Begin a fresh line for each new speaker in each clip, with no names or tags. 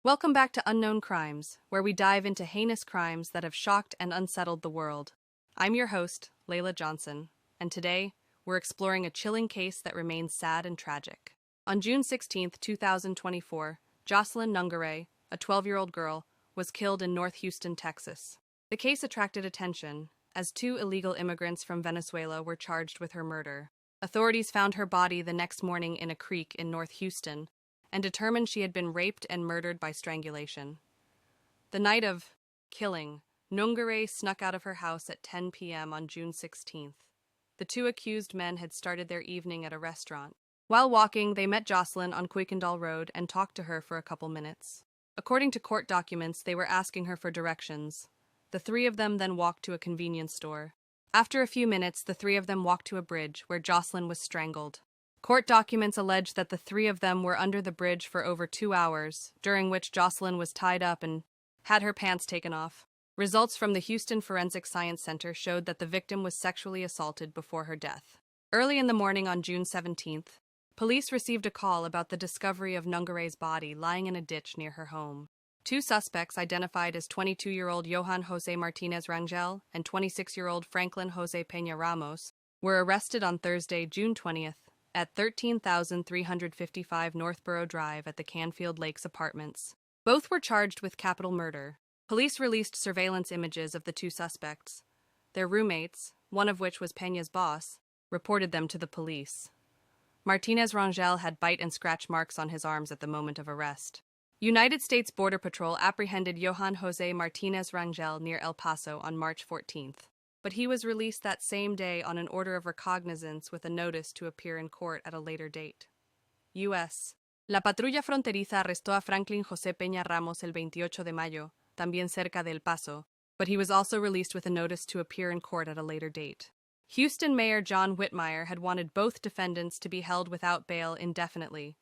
Welcome back to Unknown Crimes, where we dive into heinous crimes that have shocked and unsettled the world. I'm your host, Layla Johnson, and today we're exploring a chilling case that remains sad and tragic. On June 16, 2024, Jocelyn Nungaray, a 12-year-old girl, was killed in North Houston, Texas. The case attracted attention, as two illegal immigrants from Venezuela were charged with her murder. Authorities found her body the next morning in a creek in North Houston, and determined she had been raped and murdered by strangulation. The night of killing, Nungaray snuck out of her house at 10 p.m. on June 16th. The two accused men had started their evening at a restaurant. While walking, they met Jocelyn on Kuykendall Road and talked to her for a couple minutes. According to court documents, they were asking her for directions. The three of them then walked to a convenience store. After a few minutes, the three of them walked to a bridge where Jocelyn was strangled. Court documents allege that the three of them were under the bridge for over 2 hours, during which Jocelyn was tied up and had her pants taken off. Results from the Houston Forensic Science Center showed that the victim was sexually assaulted before her death. Early in the morning on June 17th, police received a call about the discovery of Nungaray's body lying in a ditch near her home. Two suspects, identified as 22-year-old Johan Jose Martinez Rangel and 26-year-old Franklin Jose Peña Ramos, were arrested on Thursday, June 20th, at 13,355 Northborough Drive at the Canfield Lakes Apartments. Both were charged with capital murder. Police released surveillance images of the two suspects. Their roommates, one of which was Peña's boss, reported them to the police. Martinez Rangel had bite and scratch marks on his arms at the moment of arrest. United States Border Patrol apprehended Johan Jose Martinez Rangel near El Paso on March 14th. But he was released that same day on an order of recognizance with a notice to appear in court at a later date. U.S. La patrulla fronteriza arrestó a Franklin José Peña Ramos el 28 de mayo, también cerca de El Paso, but he was also released with a notice to appear in court at a later date. Houston Mayor John Whitmire had wanted both defendants to be held without bail indefinitely.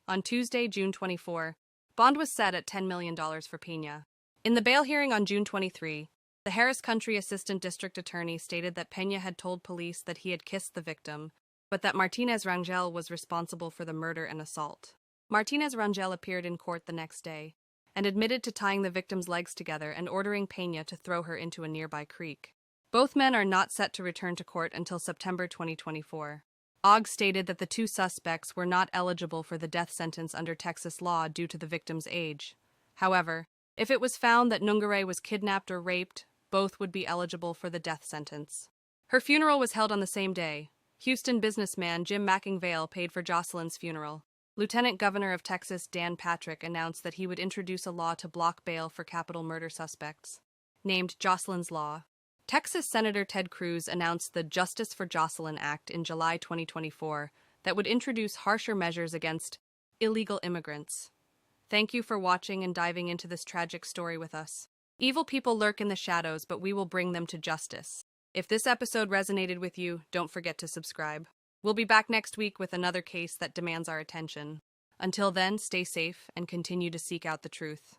On Tuesday, June 24, bond was set at $10 million for Peña. In the bail hearing on June 23, the Harris County Assistant District Attorney stated that Peña had told police that he had kissed the victim, but that Martinez Rangel was responsible for the murder and assault. Martinez Rangel appeared in court the next day and admitted to tying the victim's legs together and ordering Peña to throw her into a nearby creek. Both men are not set to return to court until September 2024. OGG stated that the two suspects were not eligible for the death sentence under Texas law due to the victim's age. However, if it was found that Nungaray was kidnapped or raped, both would be eligible for the death sentence. Her funeral was held on the same day. Houston businessman Jim McIngvale paid for Jocelyn's funeral. Lieutenant Governor of Texas Dan Patrick announced that he would introduce a law to block bail for capital murder suspects, named Jocelyn's Law. Texas Senator Ted Cruz announced the Justice for Jocelyn Act in July 2024 that would introduce harsher measures against illegal immigrants. Thank you for watching and diving into this tragic story with us. Evil people lurk in the shadows, but we will bring them to justice. If this episode resonated with you, don't forget to subscribe. We'll be back next week with another case that demands our attention. Until then, stay safe and continue to seek out the truth.